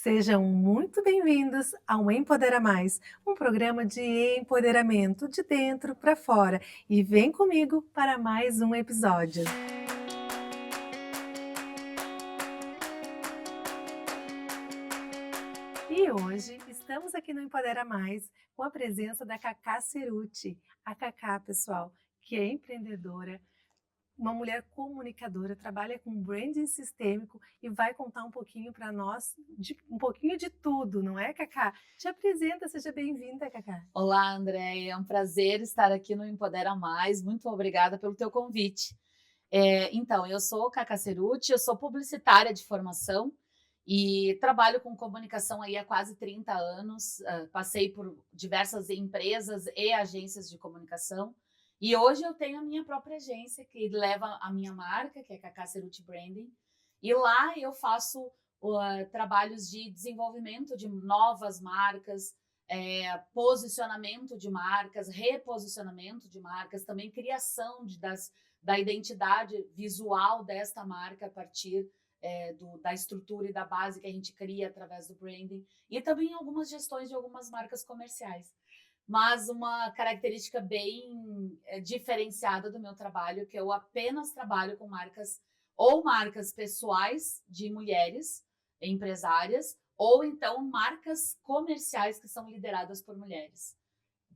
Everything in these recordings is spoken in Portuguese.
Sejam muito bem-vindos ao Empodera Mais, um programa de empoderamento de dentro para fora. E vem comigo para mais um episódio. E hoje estamos aqui no Empodera Mais com a presença da Cacá Ceruti. A Cacá, pessoal, que é empreendedora, uma mulher comunicadora, trabalha com branding sistêmico e vai contar um pouquinho para nós, um pouquinho de tudo, não é, Cacá? Te apresenta, seja bem-vinda, Cacá. Olá, Andréia, é um prazer estar aqui no Empodera Mais. Muito obrigada pelo teu convite. Então, eu sou Cacá Ceruti, eu sou publicitária de formação e trabalho com comunicação aí há quase 30 anos. Passei por diversas empresas e agências de comunicação e hoje eu tenho a minha própria agência que leva a minha marca, que é Cacá Ceruti Branding, e lá eu faço trabalhos de desenvolvimento de novas marcas, posicionamento de marcas, reposicionamento de marcas, também criação da identidade visual desta marca a partir da estrutura e da base que a gente cria através do branding, e também algumas gestões de algumas marcas comerciais. Mas uma característica bem diferenciada do meu trabalho, é que eu apenas trabalho com marcas pessoais de mulheres, empresárias, ou então marcas comerciais que são lideradas por mulheres.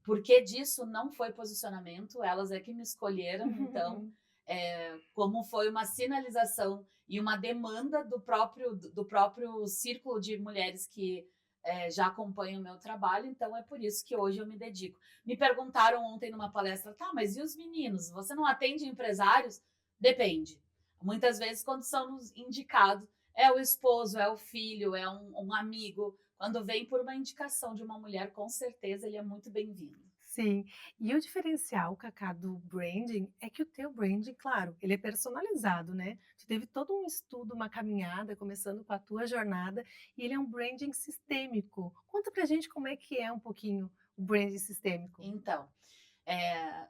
Porque disso não foi posicionamento, elas é que me escolheram, então, como foi uma sinalização e uma demanda do próprio círculo de mulheres que já acompanham o meu trabalho, então é por isso que hoje eu me dedico. Me perguntaram ontem numa palestra, tá, mas e os meninos? Você não atende empresários? Depende. Muitas vezes, quando são indicados, é o esposo, é o filho, é um amigo. Quando vem por uma indicação de uma mulher, com certeza ele é muito bem-vindo. Sim, e o diferencial, Cacá, do branding é que o teu branding, claro, ele é personalizado, né? Tu teve todo um estudo, uma caminhada, começando com a tua jornada, e ele é um branding sistêmico. Conta pra gente como é que é um pouquinho o branding sistêmico. Então,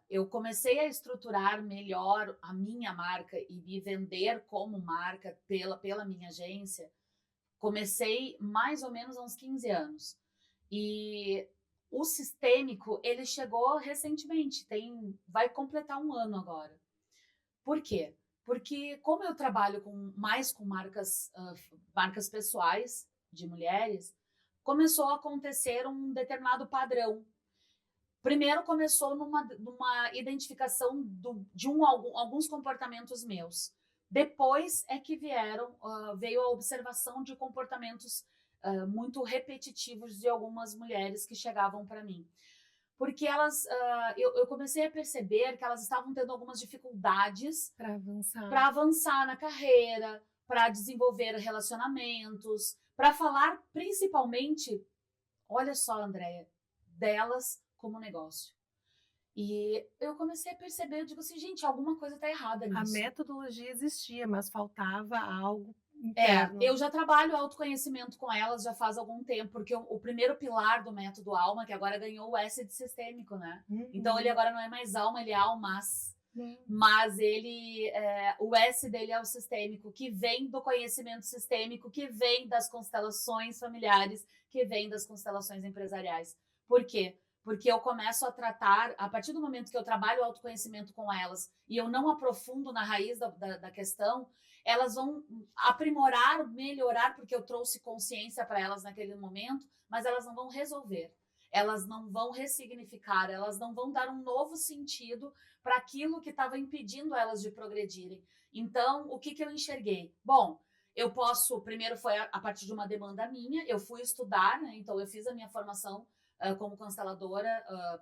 eu comecei a estruturar melhor a minha marca e me vender como marca pela minha agência. Comecei mais ou menos há uns 15 anos. E o sistêmico, ele chegou recentemente, vai completar um ano agora. Por quê? Porque como eu trabalho mais com marcas pessoais de mulheres, começou a acontecer um determinado padrão. Primeiro começou numa identificação alguns comportamentos meus. Depois é que veio a observação de comportamentos muito repetitivos de algumas mulheres que chegavam para mim. Porque eu comecei a perceber que elas estavam tendo algumas dificuldades Para avançar. para avançar na carreira, para desenvolver relacionamentos, para falar principalmente, olha só, Andréia, delas como negócio. E eu comecei a perceber, eu digo assim, gente, alguma coisa está errada A nisso. metodologia existia, mas faltava algo interno. Eu já trabalho autoconhecimento com elas já faz algum tempo, porque o primeiro pilar do método Alma, que agora ganhou o S de sistêmico, né? Então ele Uhum. agora não é mais alma, ele é almas. Hum. Mas o S dele é o sistêmico, que vem do conhecimento sistêmico, que vem das constelações familiares, que vem das constelações empresariais. Por quê? Porque eu começo a tratar, a partir do momento que eu trabalho o autoconhecimento com elas e eu não aprofundo na raiz da questão, elas vão aprimorar, melhorar, porque eu trouxe consciência para elas naquele momento, mas elas não vão resolver. Elas não vão ressignificar, elas não vão dar um novo sentido para aquilo que estava impedindo elas de progredirem. Então, o que eu enxerguei? Bom, eu posso, primeiro foi a partir de uma demanda minha, eu fui estudar, né? Então eu fiz a minha formação como consteladora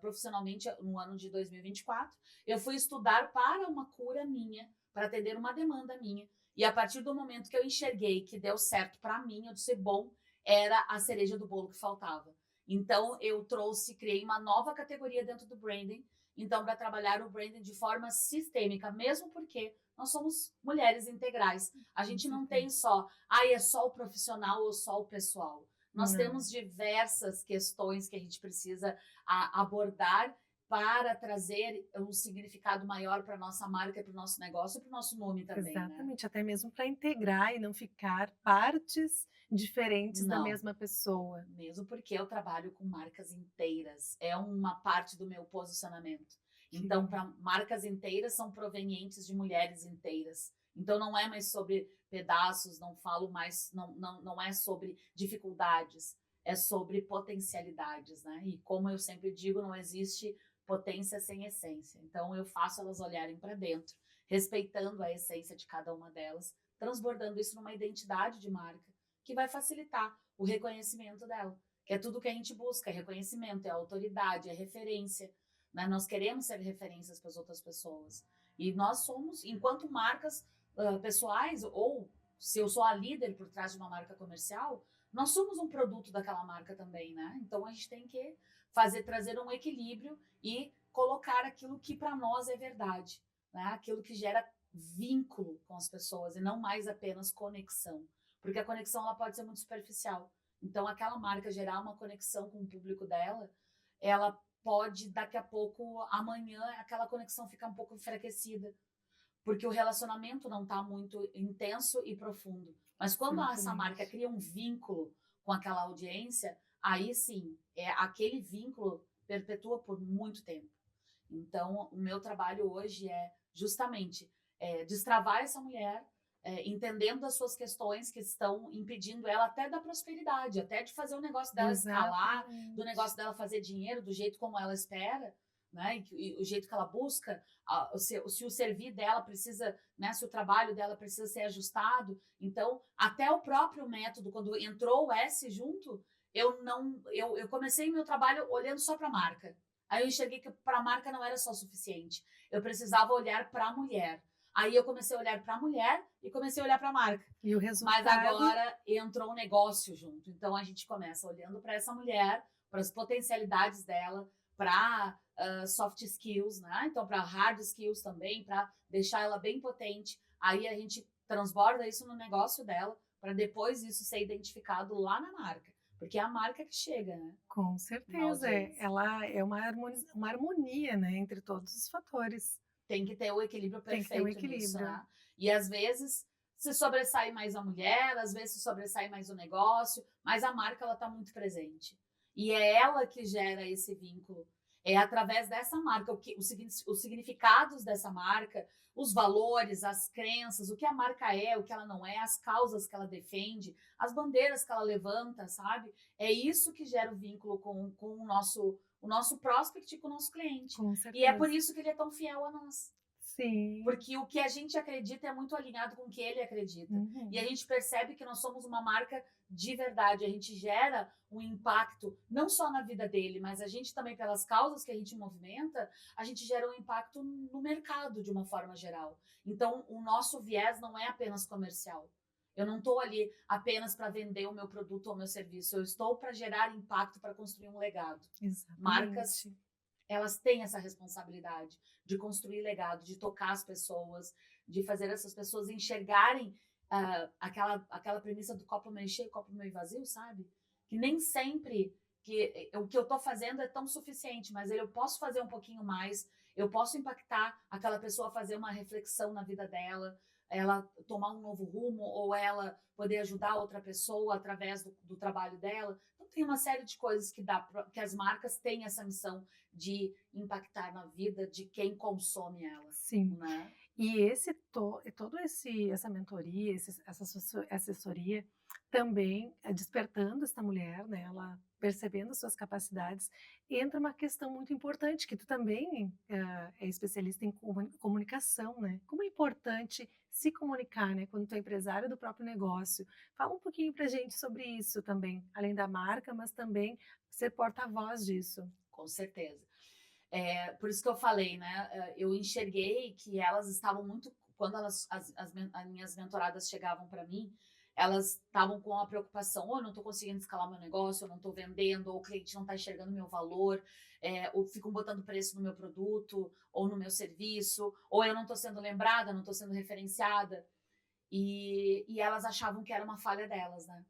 profissionalmente no ano de 2024. Eu fui estudar para uma cura minha, para atender uma demanda minha. E a partir do momento que eu enxerguei que deu certo para mim, eu disse, bom, era a cereja do bolo que faltava. Então, criei uma nova categoria dentro do branding, então, para trabalhar o branding de forma sistêmica, mesmo porque nós somos mulheres integrais. A gente não tem é só o profissional ou só o pessoal. Nós Não. temos diversas questões que a gente precisa abordar para trazer um significado maior para nossa marca, para o nosso negócio e para o nosso nome também, né? Exatamente, até mesmo para integrar e não ficar partes diferentes da Não, mesma pessoa. mesmo porque eu trabalho com marcas inteiras, é uma parte do meu posicionamento. Que Então, para marcas inteiras são provenientes de mulheres inteiras. Então, não é mais sobre pedaços, não falo mais, não é sobre dificuldades, é sobre potencialidades, né? E como eu sempre digo, não existe potência sem essência. Então, eu faço elas olharem para dentro, respeitando a essência de cada uma delas, transbordando isso numa identidade de marca que vai facilitar o reconhecimento dela, que é tudo que a gente busca, é reconhecimento, é autoridade, é referência, né? Nós queremos ser referências para as outras pessoas. E nós somos, enquanto marcas pessoais, ou se eu sou a líder por trás de uma marca comercial, nós somos um produto daquela marca também, né? Então a gente tem que trazer um equilíbrio e colocar aquilo que para nós é verdade, né? Aquilo que gera vínculo com as pessoas e não mais apenas conexão, porque a conexão ela pode ser muito superficial. Então aquela marca gerar uma conexão com o público dela, ela pode daqui a pouco, amanhã, aquela conexão ficar um pouco enfraquecida, porque o relacionamento não está muito intenso e profundo. Mas quando essa marca cria um vínculo com aquela audiência, aí sim, aquele vínculo perpetua por muito tempo. Então, o meu trabalho hoje é justamente destravar essa mulher, entendendo as suas questões que estão impedindo ela até da prosperidade, até de fazer o negócio dela escalar, do negócio dela fazer dinheiro do jeito como ela espera, né? E o jeito que ela busca, se o servir dela precisa, né? Se o trabalho dela precisa ser ajustado. Então, até o próprio método, quando entrou o S junto, eu comecei meu trabalho olhando só para a marca. Aí eu enxerguei que para a marca não era só suficiente. Eu precisava olhar para a mulher. Aí eu comecei a olhar para a mulher e comecei a olhar para a marca. E o resultado... Mas agora entrou um negócio junto. Então a gente começa olhando para essa mulher, para as potencialidades dela, para soft skills, né? Então para hard skills também, para deixar ela bem potente. Aí a gente transborda isso no negócio dela, para depois isso ser identificado lá na marca. Porque é a marca que chega, né? Com certeza, ela é uma harmonia, né, entre todos os fatores. Tem que ter o equilíbrio perfeito. Tem que ter o equilíbrio. Nisso, né? E às vezes se sobressai mais a mulher, às vezes se sobressai mais o negócio, mas a marca ela está muito presente. E é ela que gera esse vínculo. É através dessa marca, os significados dessa marca, os valores, as crenças, o que a marca é, o que ela não é, as causas que ela defende, as bandeiras que ela levanta, sabe? É isso que gera o vínculo com o nosso prospect, com o nosso cliente. Com certeza. E é por isso que ele é tão fiel a nós. Sim. Porque o que a gente acredita é muito alinhado com o que ele acredita. Uhum. E a gente percebe que nós somos uma marca de verdade. A gente gera um impacto, não só na vida dele, mas a gente também, pelas causas que a gente movimenta, a gente gera um impacto no mercado de uma forma geral. Então, o nosso viés não é apenas comercial. Eu não estou ali apenas para vender o meu produto ou o meu serviço. Eu estou para gerar impacto, para construir um legado. Exatamente. Marcas, elas têm essa responsabilidade de construir legado, de tocar as pessoas, de fazer essas pessoas enxergarem aquela premissa do copo meio cheio, copo meio vazio, sabe? Que nem sempre o que eu estou fazendo é tão suficiente, mas eu posso fazer um pouquinho mais, eu posso impactar aquela pessoa a fazer uma reflexão na vida dela, ela tomar um novo rumo, ou ela poder ajudar outra pessoa através do trabalho dela. Então tem uma série de coisas que as marcas têm essa missão de impactar na vida de quem consome ela. Sim. Né? E essa mentoria, essa assessoria também despertando essa mulher, né, ela percebendo as suas capacidades, entra uma questão muito importante, que tu também é especialista em comunicação, né? Como é importante se comunicar, né, quando tu é empresário do próprio negócio. Fala um pouquinho pra gente sobre isso também, além da marca, mas também ser porta-voz disso. Com certeza. Por isso que eu falei, né? Eu enxerguei que elas estavam muito... Quando as minhas mentoradas chegavam para mim, elas estavam com a preocupação, ou eu não estou conseguindo escalar meu negócio, eu não estou vendendo, ou o cliente não está enxergando meu valor, ou ficam botando preço no meu produto, ou no meu serviço, ou eu não estou sendo lembrada, não estou sendo referenciada. E elas achavam que era uma falha delas, né?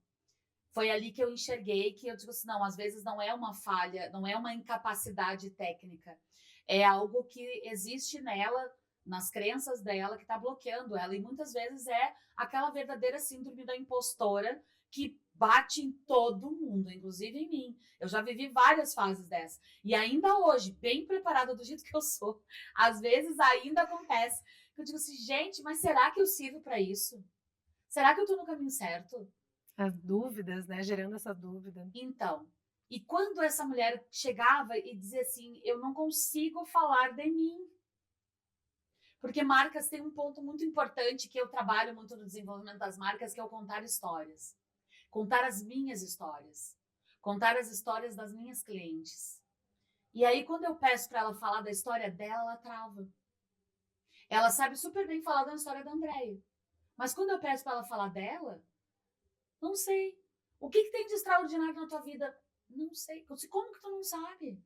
foi ali que eu enxerguei que eu digo assim, não, às vezes não é uma falha, não é uma incapacidade técnica, é algo que existe nela, nas crenças dela, que está bloqueando ela. E muitas vezes é aquela verdadeira síndrome da impostora que bate em todo mundo, inclusive em mim. Eu já vivi várias fases dessa. E ainda hoje, bem preparada do jeito que eu sou, às vezes ainda acontece que eu digo assim, gente, mas será que eu sirvo para isso? Será que eu estou no caminho certo? As dúvidas, né? Gerando essa dúvida. Então, e quando essa mulher chegava e dizia assim, eu não consigo falar de mim. Porque marcas têm um ponto muito importante que eu trabalho muito no desenvolvimento das marcas, que é o contar histórias. Contar as minhas histórias. Contar as histórias das minhas clientes. E aí, quando eu peço para ela falar da história dela, ela trava. Ela sabe super bem falar da história da Andréia. Mas quando eu peço para ela falar dela, não sei. O que tem de extraordinário na tua vida? Não sei. Como que tu não sabe?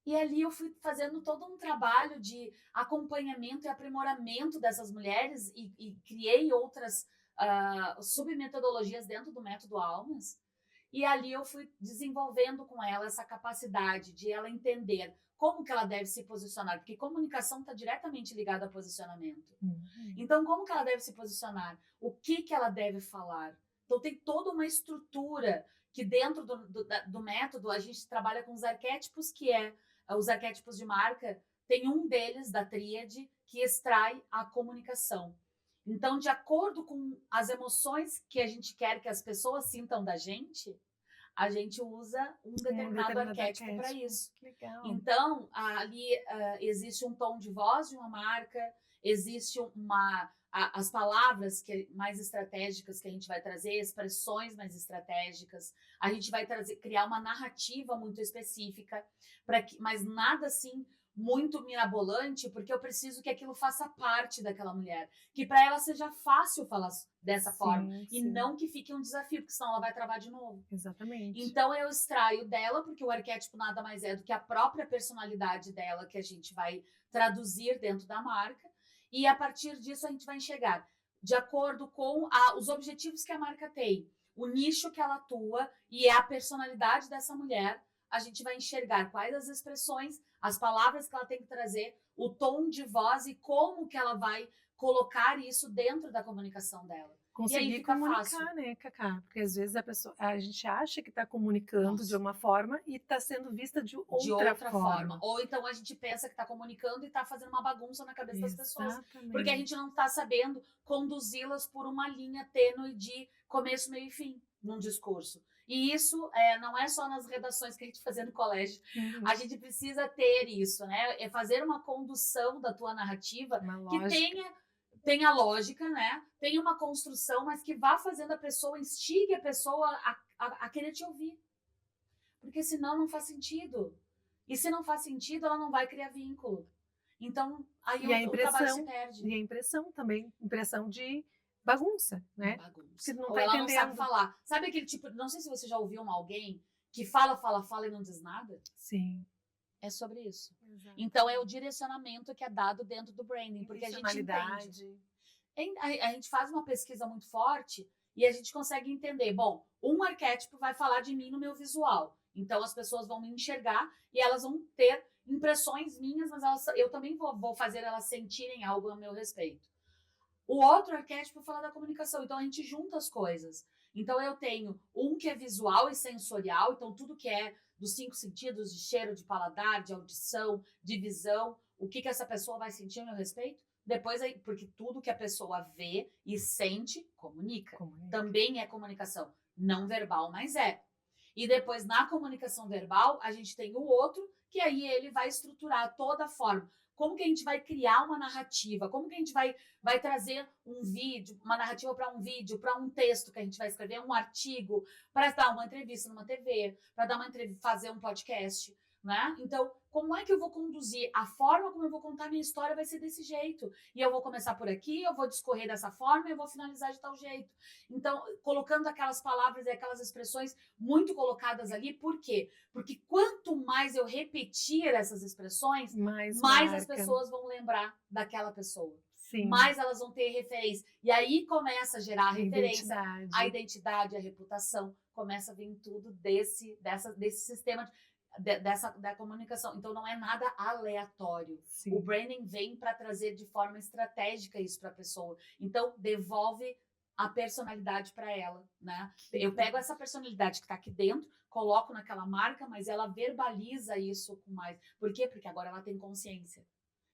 E ali eu fui fazendo todo um trabalho de acompanhamento e aprimoramento dessas mulheres e criei outras submetodologias dentro do método Almas. E ali eu fui desenvolvendo com ela essa capacidade de ela entender como que ela deve se posicionar, porque comunicação está diretamente ligada a posicionamento. Então, como que ela deve se posicionar? O que ela deve falar? Então, tem toda uma estrutura que dentro do método a gente trabalha com os arquétipos, que é os arquétipos de marca, tem um deles, da tríade, que extrai a comunicação. Então, de acordo com as emoções que a gente quer que as pessoas sintam da gente, a gente usa um determinado arquétipo para isso. Legal. Então, ali existe um tom de voz de uma marca, existe as palavras mais estratégicas que a gente vai trazer, expressões mais estratégicas, a gente vai criar uma narrativa muito específica, mas nada assim muito mirabolante, porque eu preciso que aquilo faça parte daquela mulher, que para ela seja fácil falar dessa forma, e não que fique um desafio, porque senão ela vai travar de novo. Exatamente. Então eu extraio dela, porque o arquétipo nada mais é do que a própria personalidade dela, que a gente vai traduzir dentro da marca, e a partir disso a gente vai enxergar, de acordo com os objetivos que a marca tem, o nicho que ela atua e a personalidade dessa mulher, a gente vai enxergar quais as expressões, as palavras que ela tem que trazer, o tom de voz e como que ela vai colocar isso dentro da comunicação dela. Conseguir e aí fica comunicar, fácil. né, Cacá? Porque às vezes a gente acha que está comunicando de uma forma e está sendo vista de outra forma. Ou então a gente pensa que está comunicando e está fazendo uma bagunça na cabeça das pessoas. Exatamente. Porque a gente não está sabendo conduzi-las por uma linha tênue de começo, meio e fim num discurso. E isso não é só nas redações que a gente fazia no colégio. A gente precisa ter isso, né? É fazer uma condução da tua narrativa que tenha lógica, né? Tenha uma construção, mas que vá fazendo a pessoa, instigue a pessoa a querer te ouvir. Porque senão não faz sentido. E se não faz sentido, ela não vai criar vínculo. Então, aí o trabalho se perde. E a impressão também, impressão de bagunça, né? Bagunça. Não ou tá ela entendendo. não sabe falar. Sabe aquele tipo, não sei se você já ouviu alguém que fala e não diz nada? Sim. É sobre isso. Exato. Então, é o direcionamento que é dado dentro do branding, porque a gente entende. A gente faz uma pesquisa muito forte e a gente consegue entender, bom, um arquétipo vai falar de mim no meu visual, então as pessoas vão me enxergar e elas vão ter impressões minhas, mas eu também vou fazer elas sentirem algo a meu respeito. O outro arquétipo fala da comunicação, então a gente junta as coisas. Então eu tenho um que é visual e sensorial, então tudo que é dos 5 sentidos, de cheiro, de paladar, de audição, de visão, o que essa pessoa vai sentir a meu respeito? Depois, porque tudo que a pessoa vê e sente, comunica. Também é comunicação. Não verbal, mas é. E depois, na comunicação verbal, a gente tem o outro, que aí ele vai estruturar toda a forma. Como que a gente vai criar uma narrativa? Como que a gente vai trazer um vídeo, uma narrativa para um vídeo, para um texto que a gente vai escrever, um artigo, para dar uma entrevista numa TV, para dar uma entrevista, fazer um podcast, né? Então, como é que eu vou conduzir? A forma como eu vou contar minha história vai ser desse jeito. E eu vou começar por aqui, eu vou discorrer dessa forma e eu vou finalizar de tal jeito. Então, colocando aquelas palavras e aquelas expressões muito colocadas ali, por quê? Porque quanto mais eu repetir essas expressões, mais as pessoas vão lembrar daquela pessoa. Sim, mais elas vão ter referência. E aí começa a gerar a referência, a identidade. identidade, a reputação, começa a vir tudo desse sistema da comunicação. Então não é nada aleatório. O Sim, branding vem para trazer de forma estratégica isso para a pessoa. Então devolve a personalidade para ela, né? Eu pego essa personalidade que está aqui dentro, coloco naquela marca, mas ela verbaliza isso com mais. Por quê? Porque agora ela tem consciência.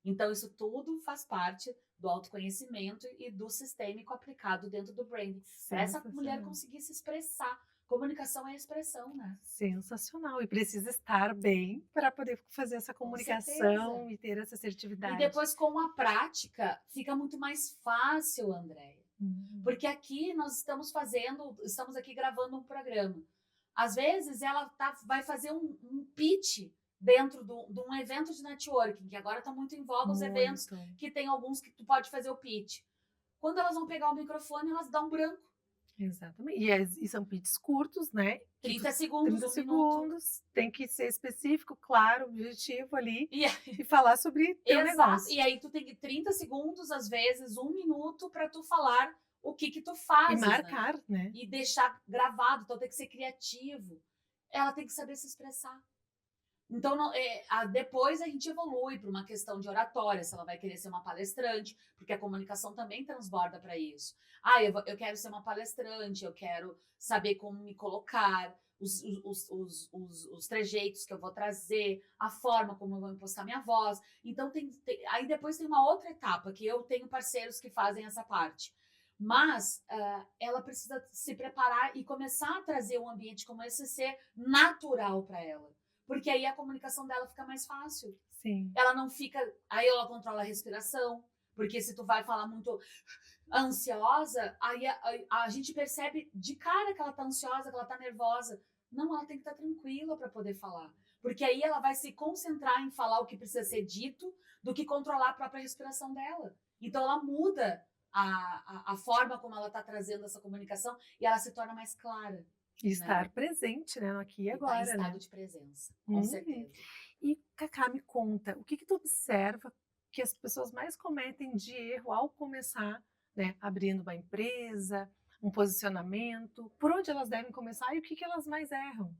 Então, isso tudo faz parte do autoconhecimento e do sistêmico aplicado dentro do branding, para essa mulher sensacional. conseguir se expressar. Comunicação é expressão, né? Sensacional. E precisa estar bem para poder fazer essa Com certeza. comunicação e ter essa E assertividade. depois, com a prática, fica muito mais fácil, Andréia. Hum, Porque aqui nós estamos aqui gravando um programa. Às vezes ela vai fazer um pitch dentro de um evento de networking, que agora está muito em voga os eventos muito. que tem alguns que tu pode fazer o pitch. Quando elas vão pegar o microfone, elas dão branco. Exatamente. E são pits curtos, né? Que 30 tu, segundos, 30 um minuto. segundos, tem que ser específico, claro, objetivo ali E, e falar sobre teu exato. E negócio. aí tu tem 30 segundos, às vezes, um minuto para tu falar o que tu E fazes, né? marcar, né? E deixar gravado. Então tem que ser criativo. Ela tem que saber se expressar. Então, depois a gente evolui para uma questão de oratória, se ela vai querer ser uma palestrante, porque a comunicação também transborda para isso. Eu quero ser uma palestrante, eu quero saber como me colocar, os trejeitos que eu vou trazer, a forma como eu vou impostar minha voz. Então, aí depois tem uma outra etapa, que eu tenho parceiros que fazem essa parte. Mas ela precisa se preparar e começar a trazer um ambiente como esse ser natural para ela. Porque aí a comunicação dela fica mais fácil. Sim. Ela não fica... Aí ela controla a respiração, porque se tu vai falar muito ansiosa, aí a gente percebe de cara que ela tá ansiosa, que ela tá nervosa. Não, ela tem que estar tranquila para poder falar. Porque aí ela vai se concentrar em falar o que precisa ser dito do que controlar a própria respiração dela. Então ela muda a forma como ela tá trazendo essa comunicação e ela se torna mais clara. E estar Né? presente, né? No aqui e E tá em agora, estado né? de presença, com certeza. E, Cacá, me conta, o que tu observa que as pessoas mais cometem de erro ao começar, né? Abrindo uma empresa, um posicionamento, por onde elas devem começar e o que elas mais erram?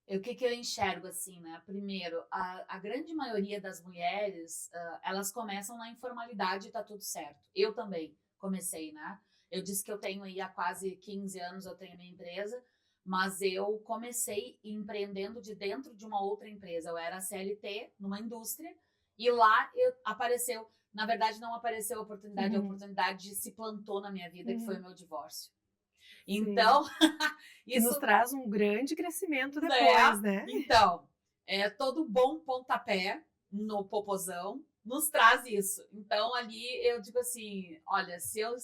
O que eu enxergo assim, né? Primeiro, a grande maioria das mulheres, elas começam na informalidade e tá tudo certo. Eu também comecei, né? Eu disse que eu tenho aí há quase 15 anos, eu tenho minha empresa, mas eu comecei empreendendo de dentro de uma outra empresa. Eu era CLT numa indústria e lá apareceu, na verdade não apareceu a oportunidade se plantou na minha vida, que foi o meu divórcio. Sim. Então, Que nos isso traz um grande crescimento né? depois, né? Então, todo bom pontapé no popozão nos traz isso. Então, ali eu digo assim, olha, se eu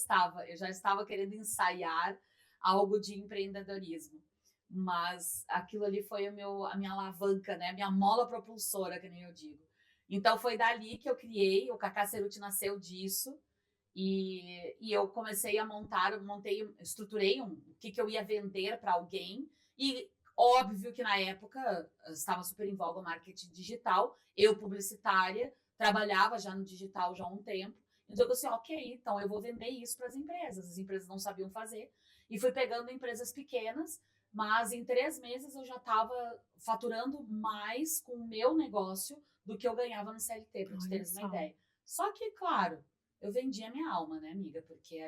já estava querendo ensaiar algo de empreendedorismo, mas aquilo ali foi a minha alavanca, né? A minha mola propulsora, que nem eu digo. Então, foi dali que eu criei, o Cacá Ceruti nasceu disso, e eu comecei a estruturei o que eu ia vender para alguém, e óbvio que na época estava super em voga o marketing digital, eu publicitária, trabalhava já no digital já há um tempo, então eu disse, ok, então eu vou vender isso para as empresas não sabiam fazer, e fui pegando empresas pequenas, mas em 3 meses eu já estava faturando mais com o meu negócio do que eu ganhava no CLT, para te Olha teres uma só, ideia. Só que, claro, eu vendi a minha alma, né, amiga? Porque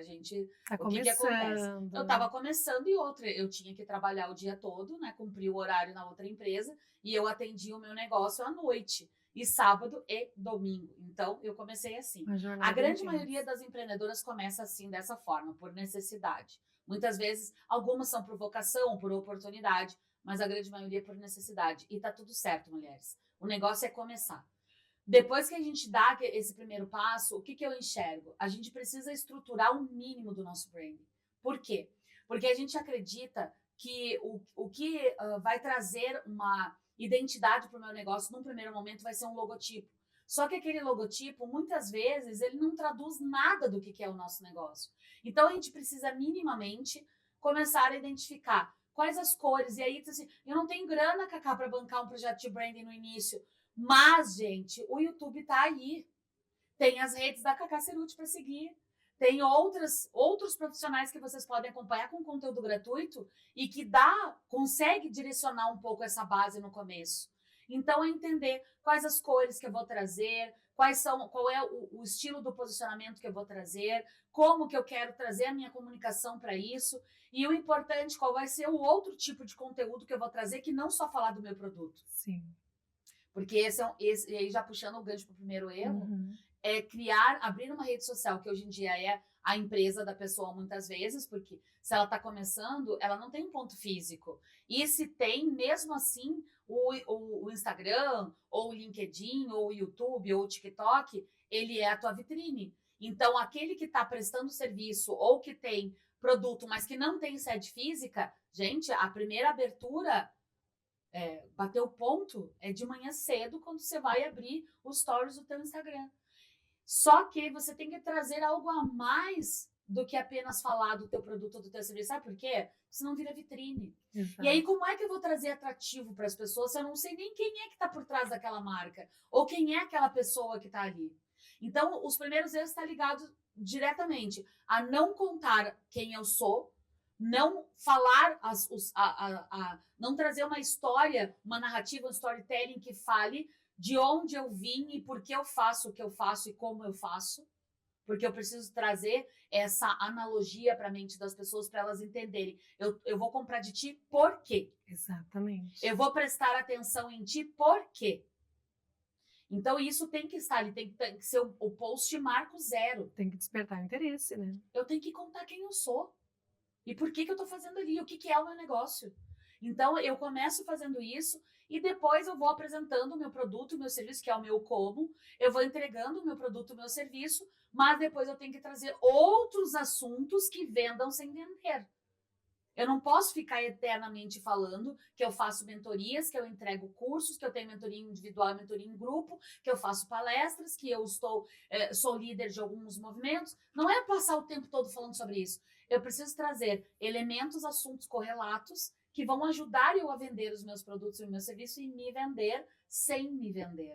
tá o que acontece? Eu começando. estava começando e eu tinha que trabalhar o dia todo, né? Cumprir o horário na outra empresa e eu atendia o meu negócio à noite, e sábado e domingo. Então, eu comecei assim. Uma A jornada grande intensa. maioria das empreendedoras começa assim, dessa forma, por necessidade. Muitas vezes, algumas são por vocação, por oportunidade, mas a grande maioria é por necessidade. E tá tudo certo, mulheres. O negócio é começar. Depois que a gente dá esse primeiro passo, o que eu enxergo? A gente precisa estruturar o mínimo do nosso branding. Por quê? Porque a gente acredita que o que vai trazer uma identidade para o meu negócio num primeiro momento vai ser um logotipo. Só que aquele logotipo, muitas vezes, ele não traduz nada do que é o nosso negócio. Então, a gente precisa minimamente começar a identificar quais as cores. E aí, assim, eu não tenho grana, Cacá, para bancar um projeto de branding no início. Mas, gente, o YouTube tá aí. Tem as redes da Cacá Cerutti para seguir. Tem outros profissionais que vocês podem acompanhar com conteúdo gratuito e que consegue direcionar um pouco essa base no começo. Então, é entender quais as cores que eu vou trazer, qual é o estilo do posicionamento que eu vou trazer, como que eu quero trazer a minha comunicação para isso, e o importante, qual vai ser o outro tipo de conteúdo que eu vou trazer, que não só falar do meu produto. Sim. Porque e aí já puxando o gancho para o primeiro erro, Uhum. é abrir uma rede social, que hoje em dia é a empresa da pessoa muitas vezes, porque se ela está começando, ela não tem um ponto físico. E se tem, mesmo assim, o Instagram, ou o LinkedIn, ou o YouTube, ou o TikTok, ele é a tua vitrine. Então, aquele que está prestando serviço ou que tem produto, mas que não tem sede física, gente, a primeira abertura, bater o ponto, é de manhã cedo, quando você vai abrir os stories do teu Instagram. Só que você tem que trazer algo a mais do que apenas falar do teu produto ou do teu serviço. Sabe por quê? Senão vira vitrine. Exato. E aí, como é que eu vou trazer atrativo para as pessoas se eu não sei nem quem é que está por trás daquela marca? Ou quem é aquela pessoa que está ali? Então, os primeiros erros estão ligados diretamente a não contar quem eu sou, não falar, não trazer uma história, uma narrativa, um storytelling que fale de onde eu vim e por que eu faço o que eu faço e como eu faço, porque eu preciso trazer essa analogia para a mente das pessoas para elas entenderem. Eu vou comprar de ti por quê? Exatamente. Eu vou prestar atenção em ti por quê? Então, isso tem que estar ali, tem que ser o post marco zero. Tem que despertar o interesse, né? Eu tenho que contar quem eu sou e por que eu estou fazendo ali, o que é o meu negócio. Então, eu começo fazendo isso e depois eu vou apresentando o meu produto, o meu serviço, que é o meu como. Eu vou entregando o meu produto, o meu serviço, mas depois eu tenho que trazer outros assuntos que vendam sem vender. Eu não posso ficar eternamente falando que eu faço mentorias, que eu entrego cursos, que eu tenho mentoria individual, mentoria em grupo, que eu faço palestras, que eu sou líder de alguns movimentos. Não é passar o tempo todo falando sobre isso. Eu preciso trazer elementos, assuntos correlatos que vão ajudar eu a vender os meus produtos e o meu serviço e me vender sem me vender.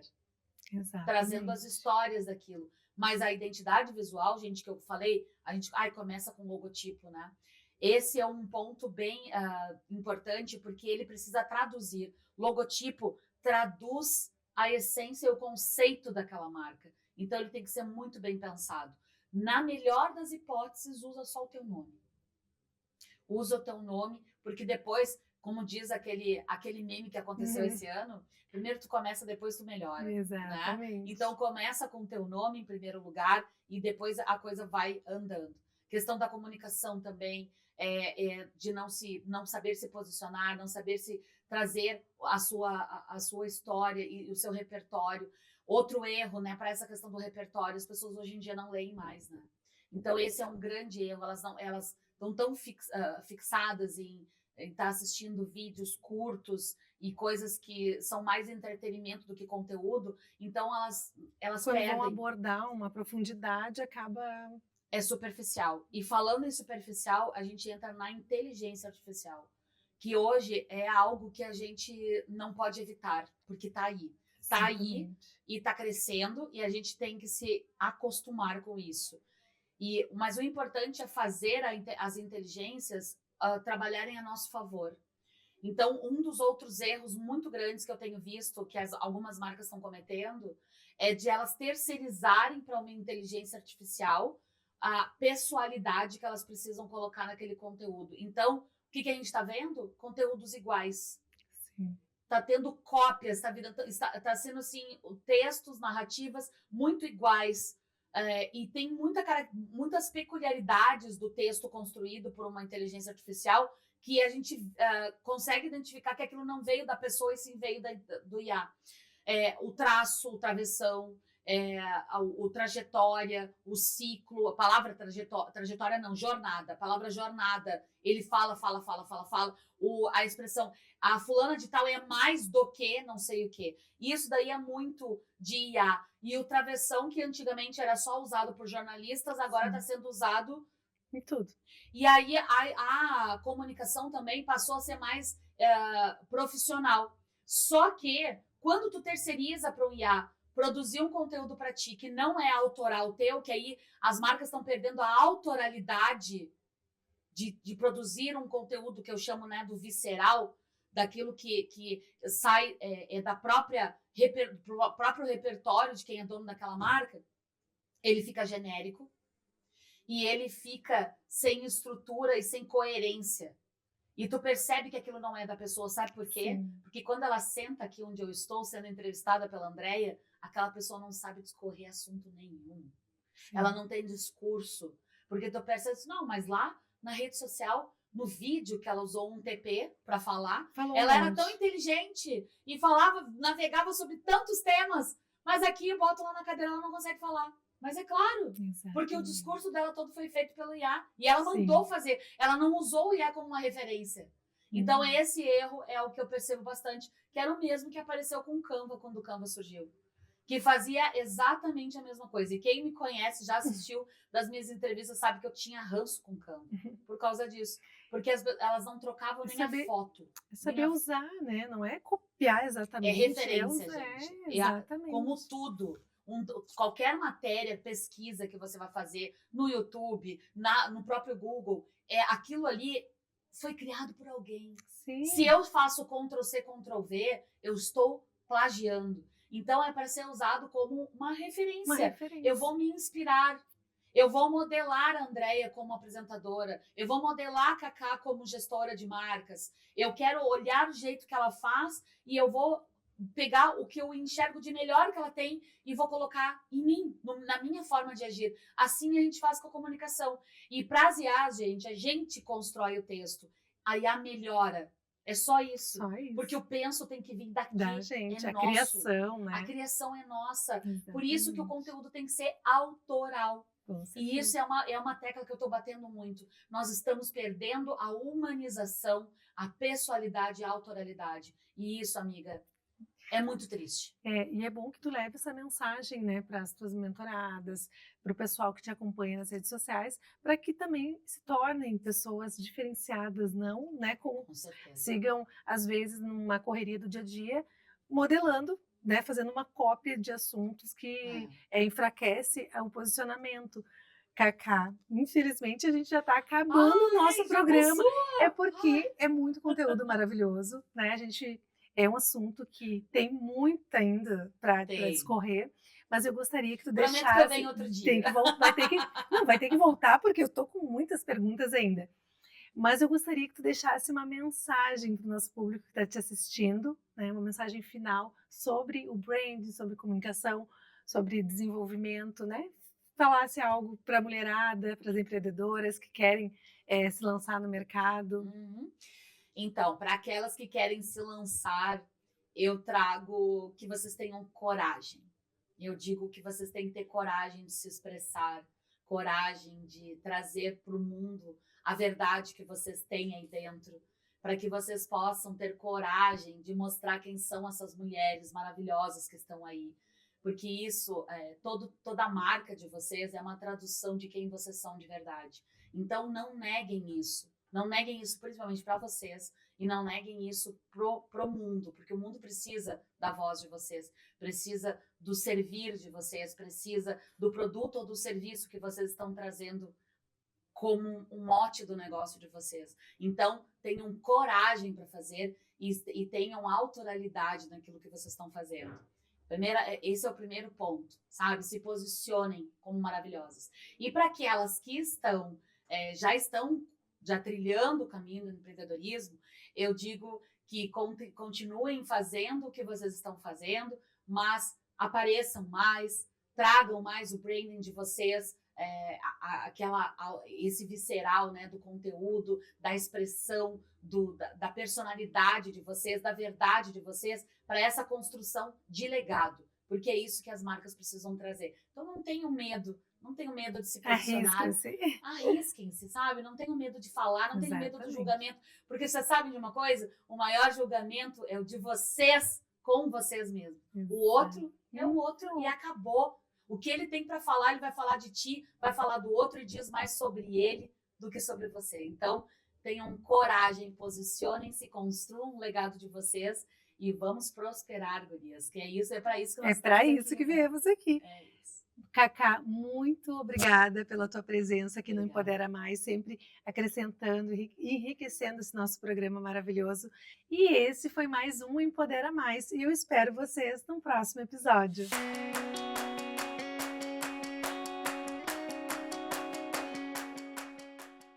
Exatamente. Trazendo as histórias daquilo. Mas a identidade visual, gente, que eu falei, a gente começa com logotipo, né? Esse é um ponto bem importante, porque ele precisa traduzir. Logotipo traduz a essência e o conceito daquela marca. Então, ele tem que ser muito bem pensado. Na melhor das hipóteses, usa só o teu nome. Usa o teu nome, porque depois, como diz aquele meme que aconteceu esse ano, primeiro tu começa, depois tu melhora. Exatamente. Né? Então, começa com o teu nome em primeiro lugar e depois a coisa vai andando. Questão da comunicação também, de não saber se posicionar, não saber se trazer a sua história e o seu repertório. Outro erro, né, para essa questão do repertório, as pessoas hoje em dia não leem mais, né? Então, esse é um grande erro, elas estão tão fixadas em estar assistindo vídeos curtos e coisas que são mais entretenimento do que conteúdo, então elas Quando perdem. vão abordar uma profundidade, acaba... É superficial. E falando em superficial, a gente entra na inteligência artificial, que hoje é algo que a gente não pode evitar, porque está aí. Está aí e está crescendo e a gente tem que se acostumar com isso. Mas o importante é fazer as inteligências trabalharem a nosso favor. Então, um dos outros erros muito grandes que eu tenho visto que algumas marcas estão cometendo é de elas terceirizarem para uma inteligência artificial a pessoalidade que elas precisam colocar naquele conteúdo. Então, o que a gente está vendo? Conteúdos iguais. Sim. Está tendo cópias, está sendo assim, textos, narrativas muito iguais. E tem muitas peculiaridades do texto construído por uma inteligência artificial que a gente consegue identificar que aquilo não veio da pessoa e sim veio do IA. O traço, o travessão, o trajetória, o ciclo, a palavra trajetória não, jornada, a palavra jornada, ele fala, a expressão, a fulana de tal é mais do que não sei o que. Isso daí é muito de IA. E o travessão, que antigamente era só usado por jornalistas, agora está sendo usado em tudo. E aí a comunicação também passou a ser mais profissional. Só que quando tu terceiriza para o IA, produzir um conteúdo para ti que não é autoral teu, que aí as marcas estão perdendo a autoralidade de produzir um conteúdo que eu chamo, né, do visceral, daquilo que sai da do próprio repertório de quem é dono daquela marca, ele fica genérico e ele fica sem estrutura e sem coerência. E tu percebe que aquilo não é da pessoa, sabe por quê? Sim. Porque quando ela senta aqui onde eu estou, sendo entrevistada pela Andreia, aquela pessoa não sabe discorrer assunto nenhum. Ela não tem discurso. Porque tu percebe, não, mas lá na rede social, no vídeo que ela usou um TP para falar, Falou ela era onde? tão inteligente e falava, navegava sobre tantos temas, mas aqui eu boto lá na cadeira, ela não consegue falar. Mas é claro, porque o discurso dela todo foi feito pelo IA. E ela mandou fazer. Ela não usou o IA como uma referência. Então, esse erro é o que eu percebo bastante, que era o mesmo que apareceu com o Canva, quando o Canva surgiu. Que fazia exatamente a mesma coisa. E quem me conhece, já assistiu das minhas entrevistas, sabe que eu tinha ranço com o Canva. Por causa disso. Porque elas não trocavam nem a foto. É saber usar, né? Não é copiar exatamente. É referência, gente. Exatamente. Como tudo. Qualquer matéria, pesquisa que você vai fazer no YouTube, no próprio Google, aquilo ali foi criado por alguém. Sim. Se eu faço Ctrl+C, Ctrl+V, eu estou plagiando. Então, é para ser usado como uma referência. Eu vou me inspirar. Eu vou modelar a Andreia como apresentadora. Eu vou modelar a Cacá como gestora de marcas. Eu quero olhar o jeito que ela faz e eu vou pegar o que eu enxergo de melhor que ela tem e vou colocar em mim, na minha forma de agir. Assim a gente faz com a comunicação. E para as IAs, gente, a gente constrói o texto. A IA melhora. É só isso. Porque o penso tem que vir daqui. Da gente, é a nosso. criação, né? A criação é nossa. Exatamente. Por isso que o conteúdo tem que ser autoral. E isso é uma tecla que eu estou batendo muito. Nós estamos perdendo a humanização, a pessoalidade e a autoralidade. E isso, amiga, é muito triste. E é bom que tu leve essa mensagem, né, para as tuas mentoradas, para o pessoal que te acompanha nas redes sociais, para que também se tornem pessoas diferenciadas, não, né, Com certeza. sigam, às vezes, numa correria do dia a dia, modelando, né, fazendo uma cópia de assuntos que enfraquece o posicionamento. Cacá, infelizmente a gente já está acabando o nosso programa. É porque é muito conteúdo maravilhoso, né? A gente... É um assunto que tem muito ainda para discorrer, mas eu gostaria que tu deixasse... Prometo que eu venho outro dia. Vai ter que voltar, porque eu estou com muitas perguntas ainda. Mas eu gostaria que tu deixasse uma mensagem para o nosso público que está te assistindo, né? Uma mensagem final sobre o branding, sobre comunicação, sobre desenvolvimento, né? Falasse algo para a mulherada, para as empreendedoras que querem se lançar no mercado. Então, para aquelas que querem se lançar, eu trago que vocês tenham coragem. Eu digo que vocês têm que ter coragem de se expressar, coragem de trazer para o mundo a verdade que vocês têm aí dentro, para que vocês possam ter coragem de mostrar quem são essas mulheres maravilhosas que estão aí. Porque isso, toda a marca de vocês é uma tradução de quem vocês são de verdade. Então, não neguem isso. Não neguem isso principalmente para vocês e não neguem isso pro mundo, porque o mundo precisa da voz de vocês, precisa do servir de vocês, precisa do produto ou do serviço que vocês estão trazendo como um mote do negócio de vocês. Então, tenham coragem para fazer e tenham autoralidade naquilo que vocês estão fazendo. Esse é o primeiro ponto, sabe? Se posicionem como maravilhosas. E para aquelas que já trilhando o caminho do empreendedorismo, eu digo que continuem fazendo o que vocês estão fazendo, mas apareçam mais, tragam mais o branding de vocês, esse visceral, né, do conteúdo, da expressão, da personalidade de vocês, da verdade de vocês, para essa construção de legado, porque é isso que as marcas precisam trazer. Então não tenham medo. Não tenho medo de se posicionar. Arrisquem-se, sabe? Não tenho medo de falar, não tenho medo do julgamento. Porque vocês sabem de uma coisa? O maior julgamento é o de vocês com vocês mesmos. O outro é o outro e acabou. O que ele tem para falar, ele vai falar de ti, vai falar do outro e diz mais sobre ele do que sobre você. Então, tenham coragem, posicionem-se, construam um legado de vocês e vamos prosperar, gurias, que é isso, é para isso que É nós para estamos isso aqui, que né? viemos aqui. É isso. Cacá, muito obrigada pela tua presença aqui no Obrigada. Empodera Mais, sempre acrescentando, enriquecendo esse nosso programa maravilhoso. E esse foi mais um Empodera Mais, e eu espero vocês no próximo episódio.